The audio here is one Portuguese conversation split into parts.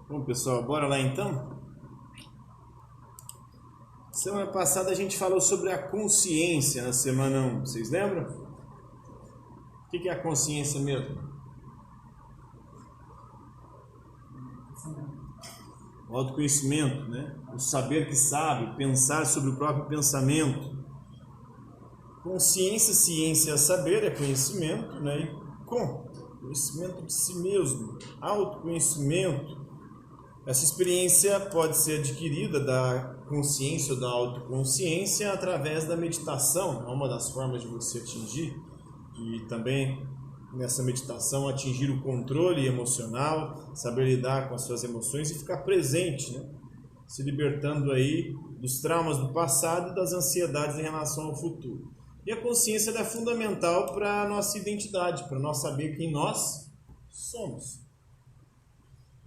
Bom, pessoal, bora lá então? Semana passada a gente falou sobre a consciência na semana 1, vocês lembram? O que é a consciência mesmo? O autoconhecimento, né? O saber que sabe, pensar sobre o próprio pensamento. Consciência, ciência, saber é conhecimento, né? E conhecimento de si mesmo, autoconhecimento. Essa experiência pode ser adquirida da consciência ou da autoconsciência através da meditação, é uma das formas de você atingir, e também nessa meditação atingir o controle emocional, saber lidar com as suas emoções e ficar presente, né? Se libertando aí dos traumas do passado e das ansiedades em relação ao futuro. E a consciência é fundamental para a nossa identidade, para nós saber quem nós somos.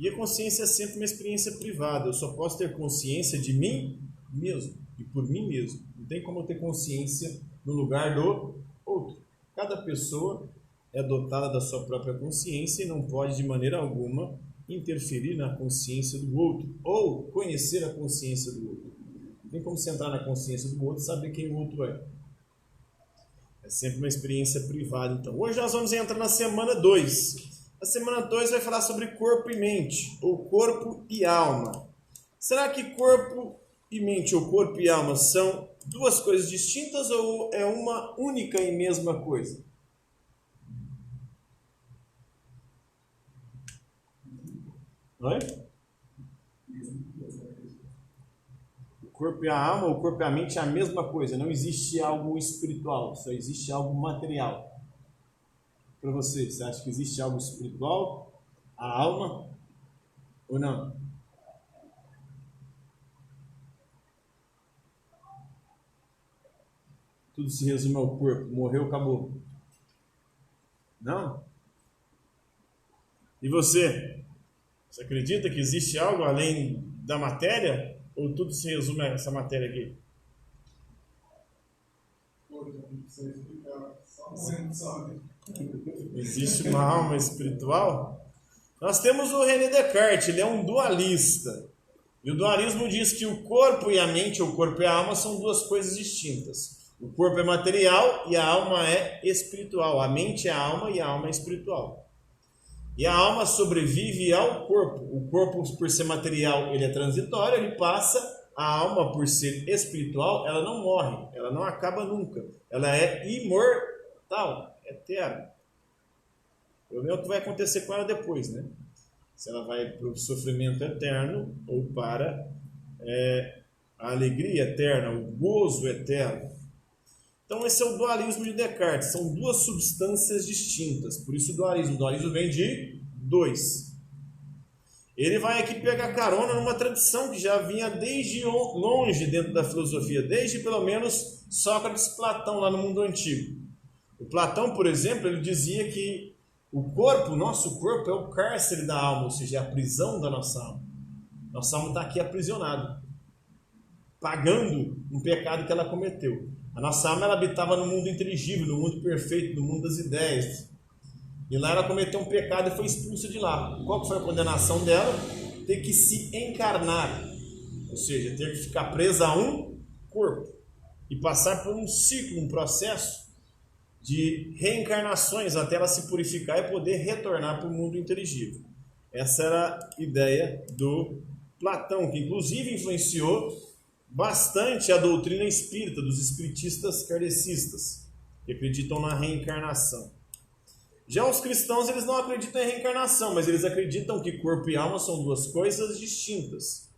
E a consciência é sempre uma experiência privada. Eu só posso ter consciência de mim mesmo e por mim mesmo. Não tem como eu ter consciência no lugar do outro. Cada pessoa é dotada da sua própria consciência e não pode de maneira alguma interferir na consciência do outro ou conhecer a consciência do outro. Não tem como você entrar na consciência do outro e saber quem o outro é. É sempre uma experiência privada. Então, hoje nós vamos entrar na semana 2. A semana 2 vai falar sobre corpo e mente, ou corpo e alma. Será que corpo e mente, ou corpo e alma, são duas coisas distintas ou é uma única e mesma coisa? Oi? O corpo e a alma, o corpo e a mente é a mesma coisa. Não existe algo espiritual, só existe algo material. Para você, você acha que existe algo espiritual, a alma, ou não? Tudo se resume ao corpo, morreu, acabou. Não? E você? Você acredita que existe algo além da matéria? Ou tudo se resume a essa matéria aqui? Existe uma alma espiritual? Nós temos o René Descartes, ele é um dualista. E o dualismo diz que o corpo e a mente, ou o corpo e a alma, são duas coisas distintas. O corpo é material e a alma é espiritual. A mente é a alma e a alma é espiritual. E a alma sobrevive ao corpo. O corpo, por ser material, ele é transitório, ele passa. A alma, por ser espiritual, ela não morre, ela não acaba nunca. Ela é imortal, eterna. O problema é o que vai acontecer com ela depois, né? Se ela vai para o sofrimento eterno ou para a alegria eterna, o gozo eterno. Então esse é o dualismo de Descartes. São duas substâncias distintas. Por isso o dualismo. O dualismo vem de dois. Ele vai aqui pegar carona numa tradição que já vinha desde longe dentro da filosofia. Desde pelo menos Sócrates e Platão lá no mundo antigo. O Platão, por exemplo, ele dizia que o corpo, o nosso corpo é o cárcere da alma, ou seja, é a prisão da nossa alma. Nossa alma está aqui aprisionada, pagando um pecado que ela cometeu. A nossa alma ela habitava no mundo inteligível, no mundo perfeito, no mundo das ideias. E lá ela cometeu um pecado e foi expulsa de lá. Qual foi a condenação dela? Ter que se encarnar, ou seja, ter que ficar presa a um corpo e passar por um ciclo, um processo de reencarnações até ela se purificar e poder retornar para o mundo inteligível. Essa era a ideia do Platão, que inclusive influenciou bastante a doutrina espírita, dos espiritistas kardecistas, que acreditam na reencarnação. Já os cristãos, eles não acreditam em reencarnação, mas eles acreditam que corpo e alma são duas coisas distintas.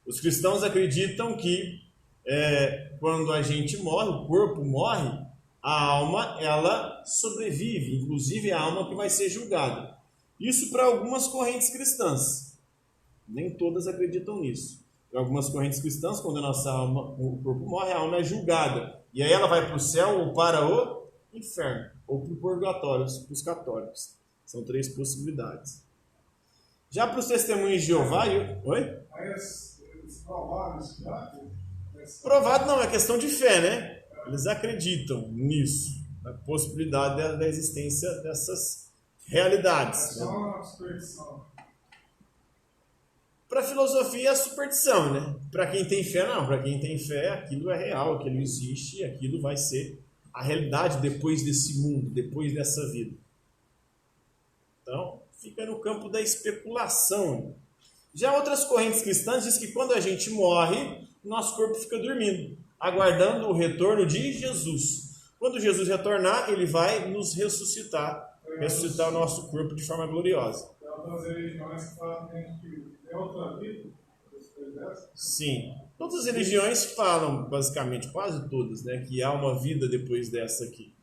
Os cristãos acreditam que quando a gente morre, o corpo morre, a alma, ela sobrevive, inclusive a alma que vai ser julgada. Isso para algumas correntes cristãs. Nem todas acreditam nisso. Para algumas correntes cristãs, quando a nossa alma, o corpo morre, a alma é julgada. E aí ela vai para o céu ou para o inferno, ou para o purgatório, para os católicos. São 3 possibilidades. Já para os testemunhos de Jeová... Oi? Provado não, é questão de fé, né? Eles acreditam nisso, na possibilidade da existência dessas realidades. É só uma superstição. Para a filosofia é a superstição, né? Para quem tem fé, não. Para quem tem fé, aquilo é real, aquilo existe, aquilo vai ser a realidade depois desse mundo, depois dessa vida. Então, fica no campo da especulação. Já outras correntes cristãs dizem que quando a gente morre, nosso corpo fica dormindo, aguardando o retorno de Jesus. Quando Jesus retornar, ele vai nos ressuscitar o nosso corpo de forma gloriosa. Tem outras religiões que falam que tem outra vida? Sim. Todas as religiões falam, basicamente, quase todas, né, que há uma vida depois dessa aqui.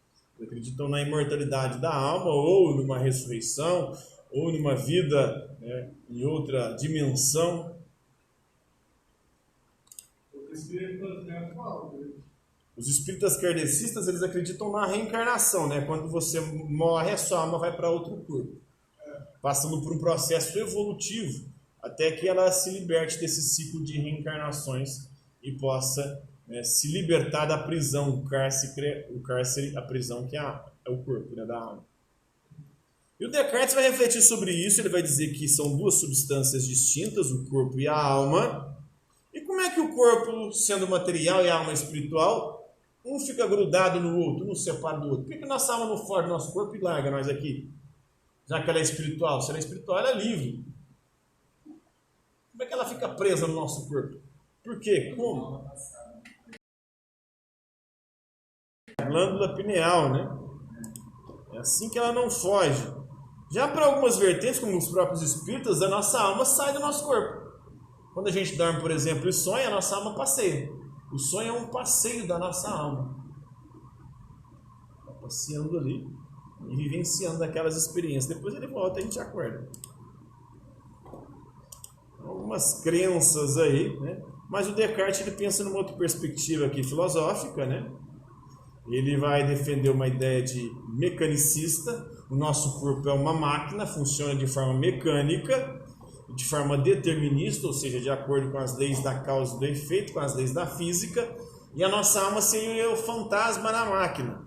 Acreditam na imortalidade da alma, ou numa ressurreição, ou numa vida, né, em outra dimensão. Os espíritas kardecistas, eles acreditam na reencarnação, né? Quando você morre, a sua alma vai para outro corpo, passando por um processo evolutivo, até que ela se liberte desse ciclo de reencarnações e possa, né, se libertar da prisão, o cárcere, a prisão que é o corpo, né, da alma. E o Descartes vai refletir sobre isso, ele vai dizer que são duas substâncias distintas, o corpo e a alma. E como é que o corpo, sendo material, e a alma espiritual, um fica grudado no outro, um separa do outro? Por que nossa alma não foge do nosso corpo e larga nós aqui? Já que ela é espiritual. Se ela é espiritual, ela é livre. Como é que ela fica presa no nosso corpo? Por quê? Como? A glândula pineal, né? É assim que ela não foge. Já para algumas vertentes, como os próprios espíritas, a nossa alma sai do nosso corpo. Quando a gente dorme, por exemplo, e sonha, a nossa alma passeia. O sonho é um passeio da nossa alma. Está passeando ali e vivenciando aquelas experiências. Depois ele volta e a gente acorda. Algumas crenças aí, né? Mas o Descartes ele pensa numa outra perspectiva aqui filosófica, né? Ele vai defender uma ideia de mecanicista. O nosso corpo é uma máquina, funciona de forma mecânica, de forma determinista, ou seja, de acordo com as leis da causa e do efeito, com as leis da física, e a nossa alma seria o fantasma na máquina.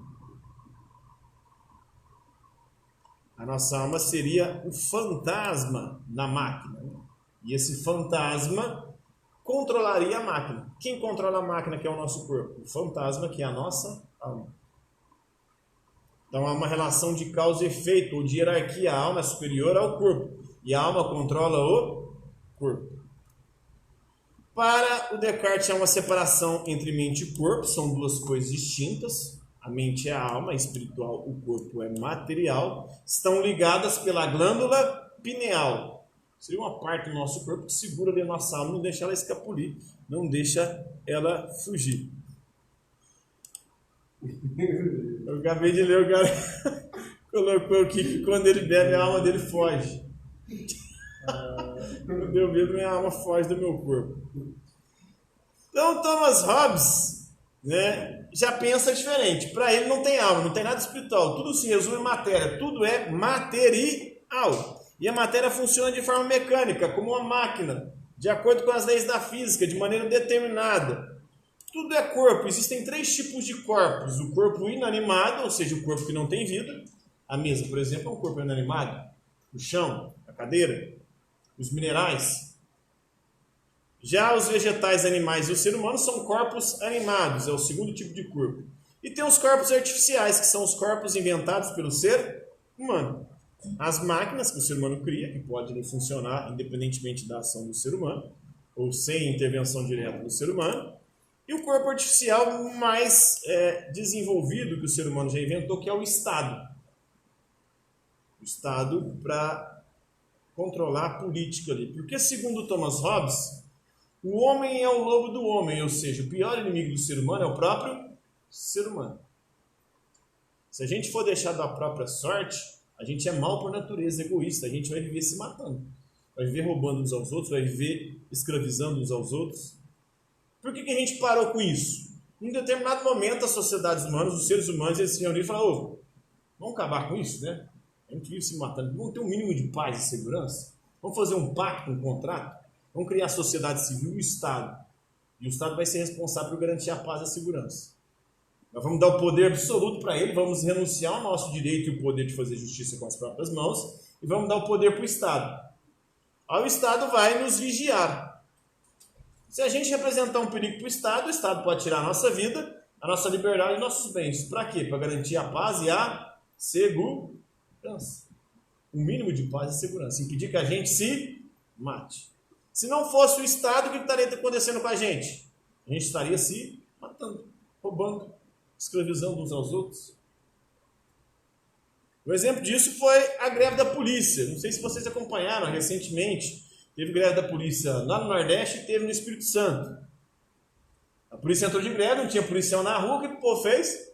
A nossa alma seria o fantasma na máquina, né? E esse fantasma controlaria a máquina. Quem controla a máquina, que é o nosso corpo? O fantasma, que é a nossa alma. Então há uma relação de causa e efeito, ou de hierarquia. A alma é superior ao corpo, e a alma controla o corpo. Para o Descartes, há uma separação entre mente e corpo, são duas coisas distintas. A mente é a alma, é espiritual, o corpo é material. Estão ligadas pela glândula pineal. Seria uma parte do nosso corpo que segura ali a nossa alma, não deixa ela escapulir, não deixa ela fugir. Eu acabei de ler, o cara colocou aqui que quando ele bebe, a alma dele foge. Quando eu bebo, minha alma foge do meu corpo. Então, Thomas Hobbes, né, já pensa diferente. Para ele não tem alma, não tem nada espiritual. Tudo se resume em matéria, tudo é material. E a matéria funciona de forma mecânica, como uma máquina, de acordo com as leis da física, de maneira determinada. Tudo é corpo. Existem 3 tipos de corpos. O corpo inanimado, ou seja, o corpo que não tem vida. A mesa, por exemplo, é um corpo inanimado. O chão, a cadeira, os minerais. Já os vegetais, animais e o ser humano são corpos animados, é o segundo tipo de corpo. E tem os corpos artificiais, que são os corpos inventados pelo ser humano. As máquinas que o ser humano cria, que podem funcionar independentemente da ação do ser humano, ou sem intervenção direta do ser humano. E o corpo artificial mais desenvolvido que o ser humano já inventou, que é o Estado. O Estado para controlar a política ali. Porque, segundo Thomas Hobbes, o homem é o lobo do homem, ou seja, o pior inimigo do ser humano é o próprio ser humano. Se a gente for deixado à própria sorte, a gente é mau por natureza, egoísta, a gente vai viver se matando. Vai viver roubando uns aos outros, vai viver escravizando uns aos outros. Por que a gente parou com isso? Em determinado momento, as sociedades humanas, os seres humanos, eles se reuniram e falaram: ô, vamos acabar com isso, né? A gente vive se matando. Vamos ter um mínimo de paz e segurança? Vamos fazer um pacto, um contrato? Vamos criar a sociedade civil e o Estado. E o Estado vai ser responsável por garantir a paz e a segurança. Nós vamos dar o poder absoluto para ele, vamos renunciar ao nosso direito e o poder de fazer justiça com as próprias mãos, e vamos dar o poder para o Estado. Aí o Estado vai nos vigiar. Se a gente representar um perigo para o Estado pode tirar a nossa vida, a nossa liberdade e nossos bens. Para quê? Para garantir a paz e a segurança. O mínimo de paz e segurança. Impedir que a gente se mate. Se não fosse o Estado, o que estaria acontecendo com a gente? A gente estaria se matando, roubando, escravizando uns aos outros. O exemplo disso foi a greve da polícia. Não sei se vocês acompanharam recentemente. Teve greve da polícia lá no Nordeste e teve no Espírito Santo. A polícia entrou de greve, não tinha policial na rua, o que o povo fez?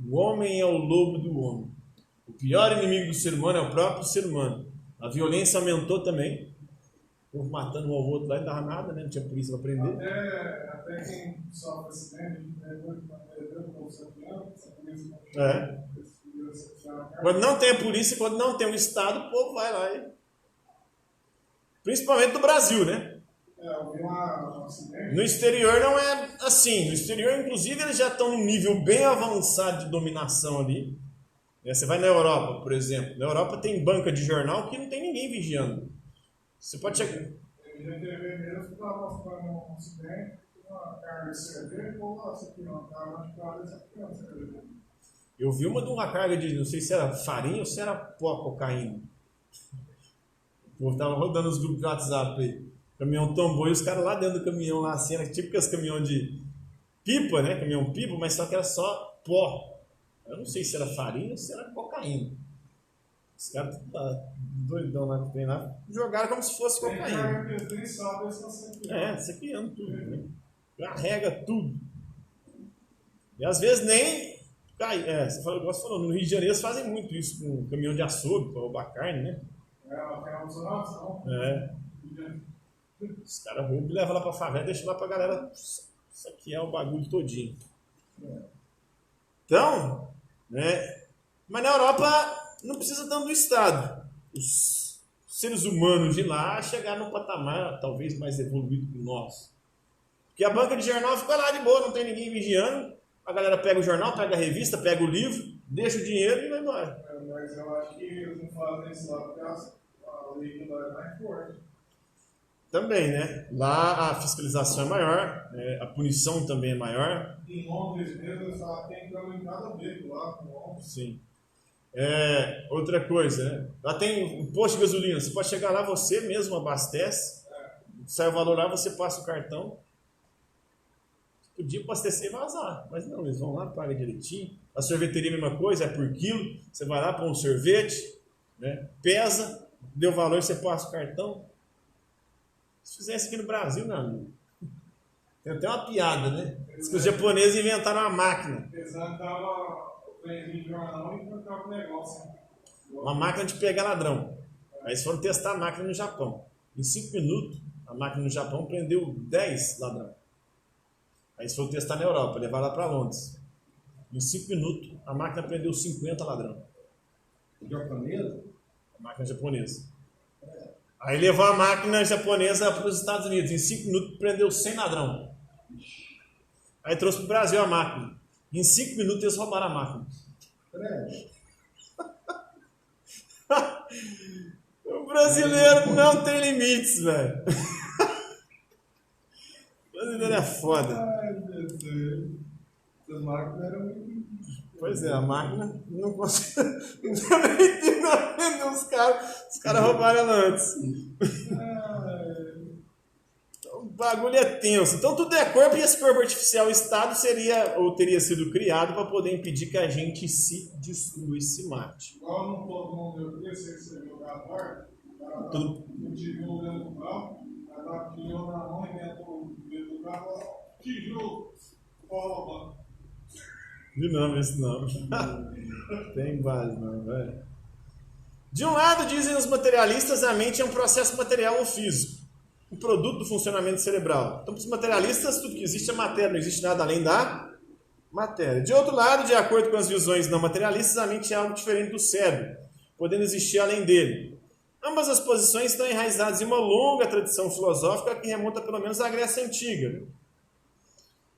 O homem é o lobo do homem. O pior inimigo do ser humano é o próprio ser humano. A violência aumentou também. O povo matando um ao outro lá, não dava nada, né? Não tinha polícia para prender. Até quem sofre acidente, Quando não tem a polícia, quando não tem o Estado, o povo vai lá. Principalmente no Brasil, né? Eu vi um acidente. No exterior não é assim. No exterior, inclusive, eles já estão num nível bem avançado de dominação ali. Você vai na Europa, por exemplo. Na Europa tem banca de jornal que não tem ninguém vigiando. Você pode chegar... Eu já teve mesmo que estava mostrando um acidente, uma carga de cerveja, ou você aqui não, estava machucado, essa criança. Eu vi uma de uma carga de, não sei se era farinha ou se era pó, cocaína. O povo estava rodando os grupos de WhatsApp aí. O caminhão tombou e os caras lá dentro do caminhão, lá, assim, era tipo aqueles caminhão de pipa, né? Caminhão pipa, mas só que era só pó. Eu não sei se era farinha ou se era cocaína. Os caras doidão lá que tem lá, jogaram como se fosse cocaína. Você criando tudo, né? Carrega tudo. E às vezes nem cai. Você falou, no Rio de Janeiro eles fazem muito isso com caminhão de açougue para roubar carne, né? Os caras roubam e levam lá pra favela e deixam lá pra galera. Isso aqui é o bagulho todinho. Então, né? Mas na Europa não precisa tanto do Estado. Os seres humanos de lá chegaram num patamar talvez mais evoluído que o nosso. Porque a banca de jornal fica lá de boa, não tem ninguém vigiando. A galera pega o jornal, pega a revista, pega o livro, deixa o dinheiro e vai embora. Mas eu acho que eles não fazem isso lá porque a lei de lá é mais forte. Também, né? Lá a fiscalização é maior, a punição também é maior. Em Londres mesmo, eles tem câmera em cada beco lá com Londres. Sim. Outra coisa, né? Lá tem um posto de gasolina, você pode chegar lá, você mesmo abastece, sai o valor lá, você passa o cartão. Podia abastecer e vazar, mas não, eles vão lá, pagam direitinho. A sorveteria é a mesma coisa, é por quilo, você vai lá, põe um sorvete, né? Pesa, deu valor, você passa o cartão. Se fizesse aqui no Brasil, meu amigo, tem até uma piada, né? Diz que os japoneses inventaram uma máquina. Uma máquina de pegar ladrão. Aí eles foram testar a máquina no Japão. Em 5 minutos, a máquina no Japão prendeu 10 ladrões. Aí eles foram testar na Europa, levar lá para Londres. Em 5 minutos, a máquina prendeu 50 ladrões. Japonesa? A máquina japonesa. Aí levou a máquina japonesa para os Estados Unidos. Em 5 minutos, prendeu 100 ladrão. Aí trouxe para o Brasil a máquina. Em 5 minutos, eles roubaram a máquina. O brasileiro não tem limites, velho. O brasileiro é foda. Ai, meu Deus. Essa máquina era muito... Pois é, a máquina não consegue. Não tem nada vender os caras roubaram ela antes. Então, o bagulho é tenso. Então tudo é corpo e esse corpo artificial, o Estado seria ou teria sido criado para poder impedir que a gente se destrua e se mate. Igual no todo mundo, eu pensei que você jogar a porta, Tudo. o tijolo dentro do carro, aí dá o tijolo na mão e dentro do carro, tijolo, rouba. De novo, esse não. Tem vários, não, velho. De um lado, dizem os materialistas, a mente é um processo material ou físico, um produto do funcionamento cerebral. Então, para os materialistas, tudo que existe é matéria, não existe nada além da matéria. De outro lado, de acordo com as visões não materialistas, a mente é algo diferente do cérebro, podendo existir além dele. Ambas as posições estão enraizadas em uma longa tradição filosófica que remonta pelo menos à Grécia Antiga.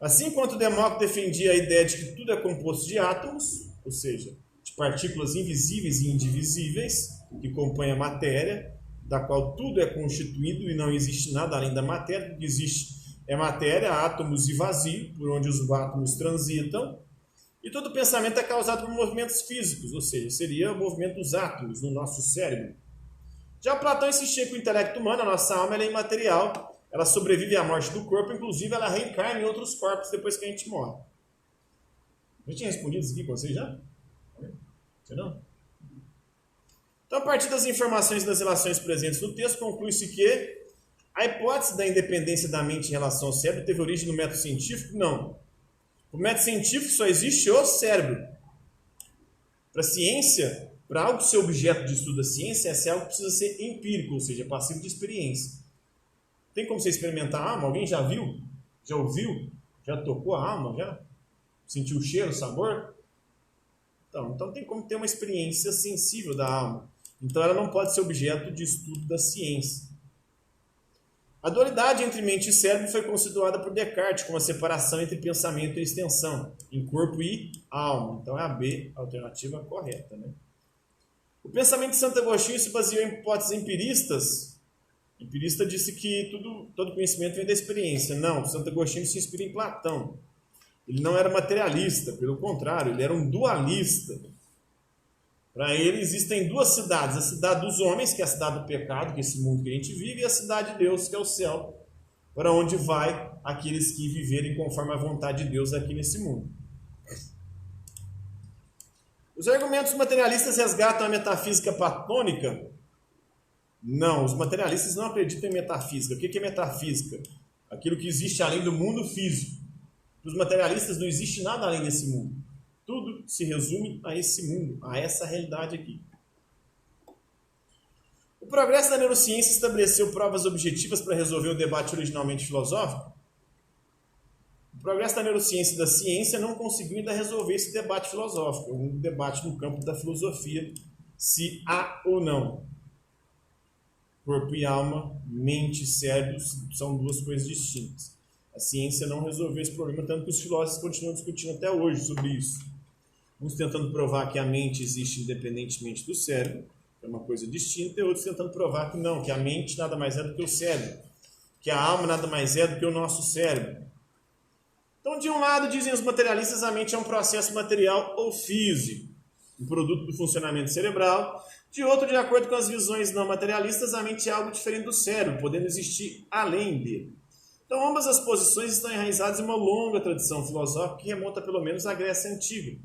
Assim, enquanto Demócrito defendia a ideia de que tudo é composto de átomos, ou seja, de de partículas invisíveis e indivisíveis, que compõem a matéria, da qual tudo é constituído e não existe nada além da matéria. O que existe é matéria, átomos e vazio, por onde os átomos transitam. E todo pensamento é causado por movimentos físicos, ou seja, seria o movimento dos átomos no nosso cérebro. Já Platão insistia que o intelecto humano, a nossa alma, ela é imaterial, ela sobrevive à morte do corpo, inclusive ela reencarna em outros corpos depois que a gente morre. Eu tinha respondido isso aqui para vocês já? Você não? Então, a partir das informações das relações presentes no texto, conclui-se que a hipótese da independência da mente em relação ao cérebro teve origem no método científico? Não. O método científico só existe o cérebro. Para a ciência, para algo ser objeto de estudo da ciência, esse algo precisa ser empírico, ou seja, passivo de experiência. Tem como você experimentar a alma? Alguém já viu? Já ouviu? Já tocou a alma? Já? Sentiu o cheiro, o sabor? Então tem como ter uma experiência sensível da alma. Então ela não pode ser objeto de estudo da ciência. A dualidade entre mente e cérebro foi considerada por Descartes como a separação entre pensamento e extensão, em corpo e alma. Então é a B, a alternativa correta, né? O pensamento de Santo Agostinho se baseou em hipóteses empiristas. O empirista disse que todo conhecimento vem da experiência. Não, Santo Agostinho se inspira em Platão. Ele não era materialista, pelo contrário, ele era um dualista. Para ele existem duas cidades, a cidade dos homens, que é a cidade do pecado, que é esse mundo que a gente vive, e a cidade de Deus, que é o céu, para onde vai aqueles que viverem conforme a vontade de Deus aqui nesse mundo. Os argumentos materialistas resgatam a metafísica platônica? Não, os materialistas não acreditam em metafísica. O que é metafísica? Aquilo que existe além do mundo físico. Para os materialistas não existe nada além desse mundo. Tudo se resume a esse mundo, a essa realidade aqui. O progresso da neurociência estabeleceu provas objetivas para resolver o debate originalmente filosófico? O progresso da neurociência e da ciência não conseguiu ainda resolver esse debate filosófico, um debate no campo da filosofia, se há ou não. Corpo e alma, mente e cérebro são duas coisas distintas. A ciência não resolveu esse problema, tanto que os filósofos continuam discutindo até hoje sobre isso. Uns tentando provar que a mente existe independentemente do cérebro, que é uma coisa distinta, e outros tentando provar que não, que a mente nada mais é do que o cérebro, que a alma nada mais é do que o nosso cérebro. Então, de um lado, dizem os materialistas, a mente é um processo material ou físico, um produto do funcionamento cerebral. De outro, de acordo com as visões não materialistas, a mente é algo diferente do cérebro, podendo existir além dele. Então, ambas as posições estão enraizadas em uma longa tradição filosófica que remonta pelo menos à Grécia Antiga.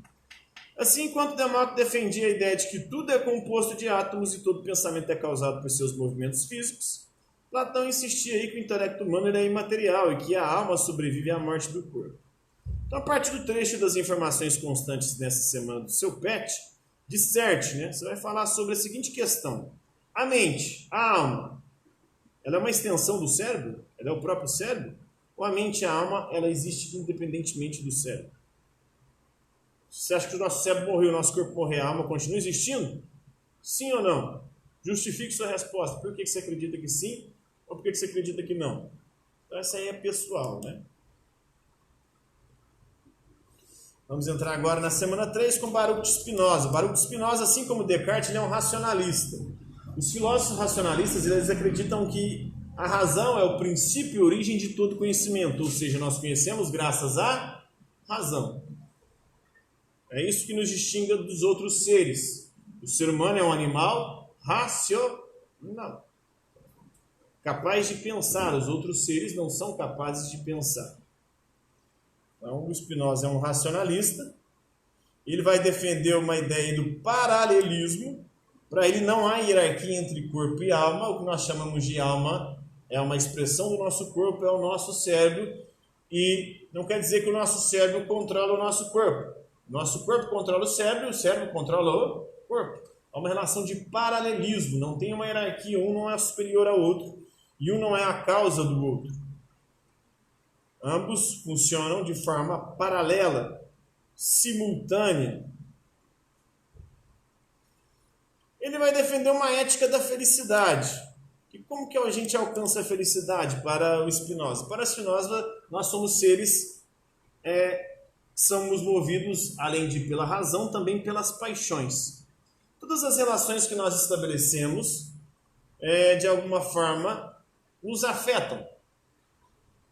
Assim, enquanto Demócrito defendia a ideia de que tudo é composto de átomos e todo pensamento é causado por seus movimentos físicos, Platão insistia aí que o intelecto humano é imaterial e que a alma sobrevive à morte do corpo. Então, a partir do trecho das informações constantes nessa semana do seu PET, disserte, né? Você vai falar sobre a seguinte questão. A mente, a alma, ela é uma extensão do cérebro? Ela é o próprio cérebro? Ou a mente e a alma, ela existe independentemente do cérebro? Você acha que o nosso cérebro morreu, o nosso corpo morreu, a alma continua existindo? Sim ou não? Justifique sua resposta. Por que você acredita que sim? Ou por que você acredita que não? Então, essa aí é pessoal, né? Vamos entrar agora na semana 3 com Baruch de Spinoza. Baruch de Spinoza, assim como Descartes, ele é um racionalista. Os filósofos racionalistas, eles acreditam que a razão é o princípio e origem de todo conhecimento, ou seja, nós conhecemos graças à razão. É isso que nos distingue dos outros seres. O ser humano é um animal racional, capaz de pensar. Os outros seres não são capazes de pensar. Então, o Spinoza é um racionalista. Ele vai defender uma ideia do paralelismo. Para ele não há hierarquia entre corpo e alma. O que nós chamamos de alma é uma expressão do nosso corpo, é o nosso cérebro. E não quer dizer que o nosso cérebro controla o nosso corpo. Nosso corpo controla o cérebro controla o corpo. Há uma relação de paralelismo, não tem uma hierarquia, um não é superior ao outro e um não é a causa do outro. Ambos funcionam de forma paralela, simultânea. Ele vai defender uma ética da felicidade. E como que a gente alcança a felicidade para o Spinoza? Para Spinoza, nós somos seres somos movidos, além de pela razão, também pelas paixões. Todas as relações que nós estabelecemos, de alguma forma, nos afetam.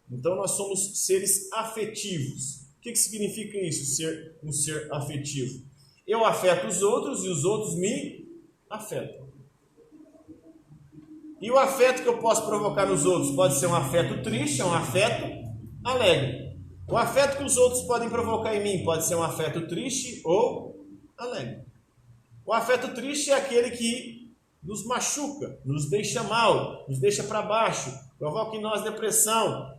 Então, nós somos seres afetivos. O que significa isso, ser um ser afetivo? Eu afeto os outros e os outros me afetam. E o afeto que eu posso provocar nos outros pode ser um afeto triste, um afeto alegre. O afeto que os outros podem provocar em mim pode ser um afeto triste ou alegre. O afeto triste é aquele que nos machuca, nos deixa mal, nos deixa para baixo, provoca em nós depressão,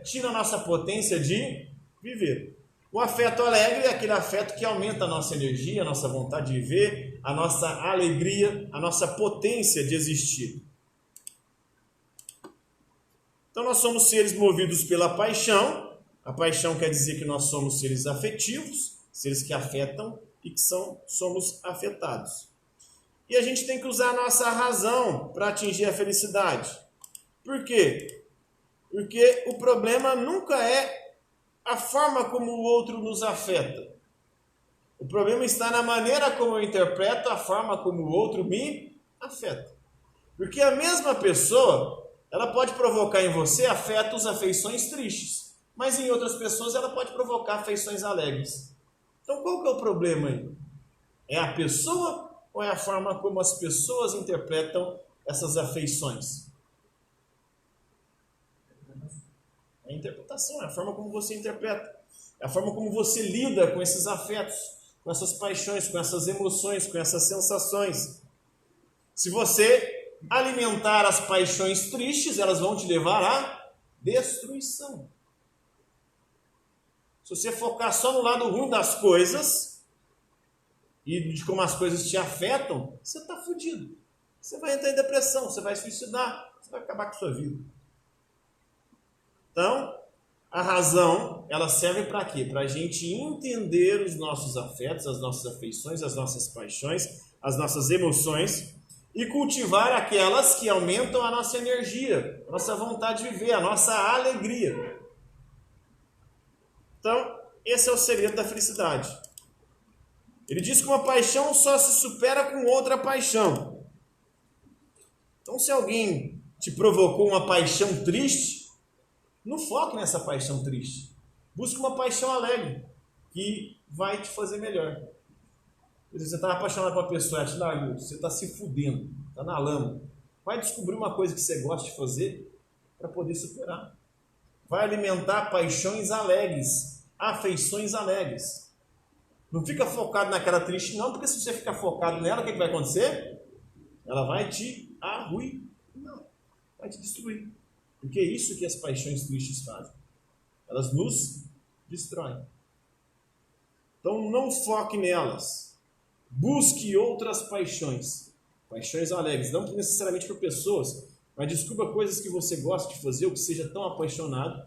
tira a nossa potência de viver. O afeto alegre é aquele afeto que aumenta a nossa energia, a nossa vontade de viver, a nossa alegria, a nossa potência de existir. Então nós somos seres movidos pela paixão. A paixão quer dizer que nós somos seres afetivos, seres que afetam e que somos afetados. E a gente tem que usar a nossa razão para atingir a felicidade. Por quê? Porque o problema nunca é a forma como o outro nos afeta. O problema está na maneira como eu interpreto a forma como o outro me afeta. Porque a mesma pessoa, ela pode provocar em você afetos, afeições tristes. Mas em outras pessoas ela pode provocar afeições alegres. Então qual que é o problema aí? É a pessoa ou é a forma como as pessoas interpretam essas afeições? É a interpretação, é a forma como você interpreta. É a forma como você lida com esses afetos, com essas paixões, com essas emoções, com essas sensações. Se você alimentar as paixões tristes, elas vão te levar à destruição. Se você focar só no lado ruim das coisas e de como as coisas te afetam, você está fudido. Você vai entrar em depressão, você vai suicidar, você vai acabar com a sua vida. Então, a razão, ela serve para quê? Para a gente entender os nossos afetos, as nossas afeições, as nossas paixões, as nossas emoções e cultivar aquelas que aumentam a nossa energia, a nossa vontade de viver, a nossa alegria. Então, esse é o segredo da felicidade. Ele diz que uma paixão só se supera com outra paixão. Então, se alguém te provocou uma paixão triste, não foque nessa paixão triste. Busque uma paixão alegre, que vai te fazer melhor. Você está apaixonado por uma pessoa, ela te largou, você está se fudendo, está na lama. Vai descobrir uma coisa que você gosta de fazer para poder superar. Vai alimentar paixões alegres, afeições alegres. Não fica focado naquela triste, não, porque se você ficar focado nela, o que vai acontecer? Ela vai te arruinar, vai te destruir. Porque é isso que as paixões tristes fazem. Elas nos destroem. Então não foque nelas. Busque outras paixões. Paixões alegres, não necessariamente por pessoas, mas descubra coisas que você gosta de fazer, ou que seja tão apaixonado,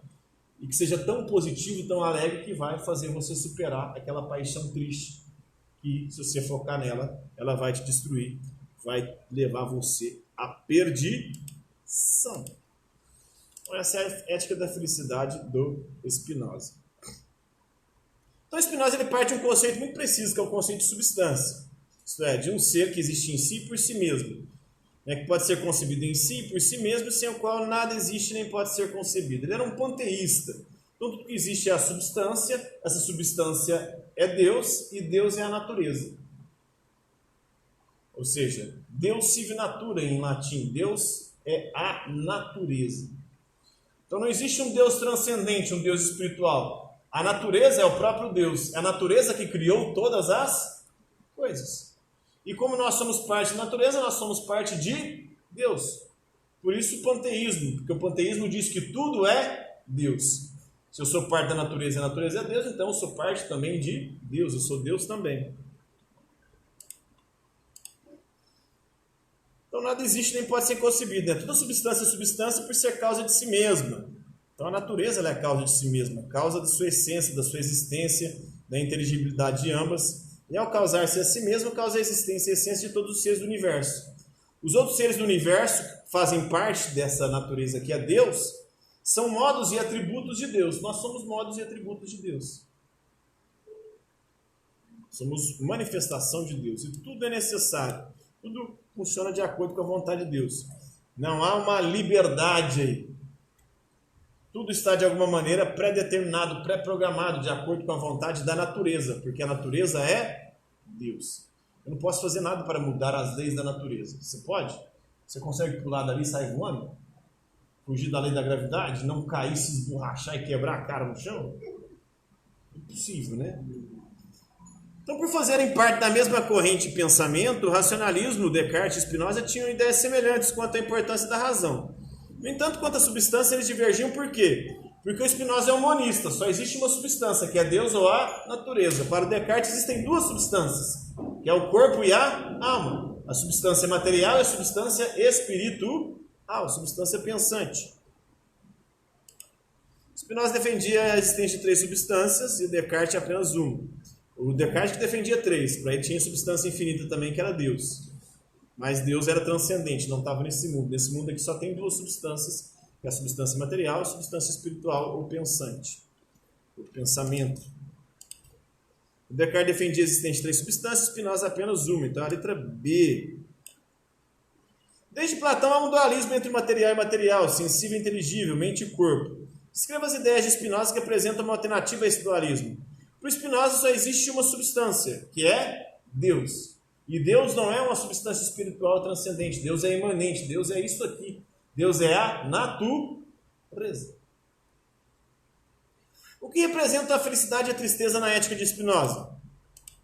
e que seja tão positivo, tão alegre, que vai fazer você superar aquela paixão triste, que se você focar nela, ela vai te destruir, vai levar você à perdição. Então, essa é a ética da felicidade do Spinoza. Então, Spinoza ele parte de um conceito muito preciso, que é o conceito de substância. Isto é, de um ser que existe em si por si mesmo. Que pode ser concebido em si, por si mesmo, sem o qual nada existe nem pode ser concebido. Ele era um panteísta. Então, tudo que existe é a substância, essa substância é Deus, e Deus é a natureza. Ou seja, Deus sive natura em latim. Deus é a natureza. Então, não existe um Deus transcendente, um Deus espiritual. A natureza é o próprio Deus. É a natureza que criou todas as coisas. E como nós somos parte da natureza, nós somos parte de Deus. Por isso o panteísmo, porque o panteísmo diz que tudo é Deus. Se eu sou parte da natureza e a natureza é Deus, então eu sou parte também de Deus, eu sou Deus também. Então nada existe nem pode ser concebido. Toda substância é substância por ser causa de si mesma. Então a natureza ela é a causa de si mesma, causa de sua essência, da sua existência, da inteligibilidade de ambas. E ao causar-se a si mesmo, causa a existência e a essência de todos os seres do universo. Os outros seres do universo, que fazem parte dessa natureza que é Deus, são modos e atributos de Deus. Nós somos modos e atributos de Deus. Somos manifestação de Deus. E tudo é necessário. Tudo funciona de acordo com a vontade de Deus. Não há uma liberdade aí. Tudo está de alguma maneira pré-determinado, pré-programado, de acordo com a vontade da natureza. Porque a natureza é Deus. Eu não posso fazer nada para mudar as leis da natureza. Você pode? Você consegue pular dali e sair voando? Fugir da lei da gravidade? Não cair, se esborrachar e quebrar a cara no chão? Impossível, né? Então, por fazerem parte da mesma corrente de pensamento, o racionalismo, Descartes e Spinoza tinham ideias semelhantes quanto à importância da razão. No entanto, quanto à substância, eles divergiam por quê? Porque o Spinoza é um monista, só existe uma substância, que é Deus ou a natureza. Para o Descartes existem duas substâncias, que é o corpo e a alma. A substância material e a substância espiritual, a substância pensante. Spinoza defendia a existência de três substâncias e o Descartes apenas uma. O Descartes defendia três, para ele tinha substância infinita também, que era Deus. Mas Deus era transcendente, não estava nesse mundo. Nesse mundo aqui só tem duas substâncias, que é a substância material e a substância espiritual ou pensante. O pensamento. O Descartes defendia a existência de três substâncias, Spinoza apenas uma. Então a letra B. Desde Platão há um dualismo entre material e material, sensível e inteligível, mente e corpo. Escreva as ideias de Spinoza que apresentam uma alternativa a esse dualismo. Para o Spinoza só existe uma substância, que é Deus. E Deus não é uma substância espiritual transcendente. Deus é imanente. Deus é isso aqui. Deus é a natureza. O que representa a felicidade e a tristeza na ética de Spinoza?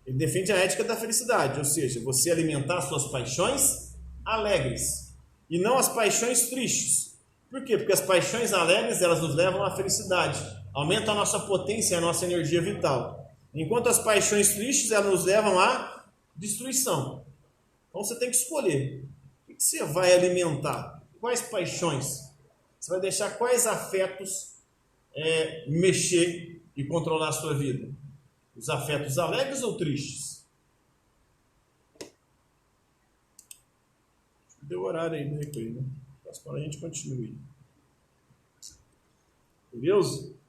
Ele defende a ética da felicidade, ou seja, você alimentar suas paixões alegres e não as paixões tristes. Por quê? Porque as paixões alegres elas nos levam à felicidade. Aumentam a nossa potência e a nossa energia vital. Enquanto as paixões tristes, elas nos levam à destruição. Então você tem que escolher. O que você vai alimentar? Quais paixões? Você vai deixar quais afetos mexer e controlar a sua vida? Os afetos alegres ou tristes? Deu horário aí, né? Mas para a gente continue. Beleza?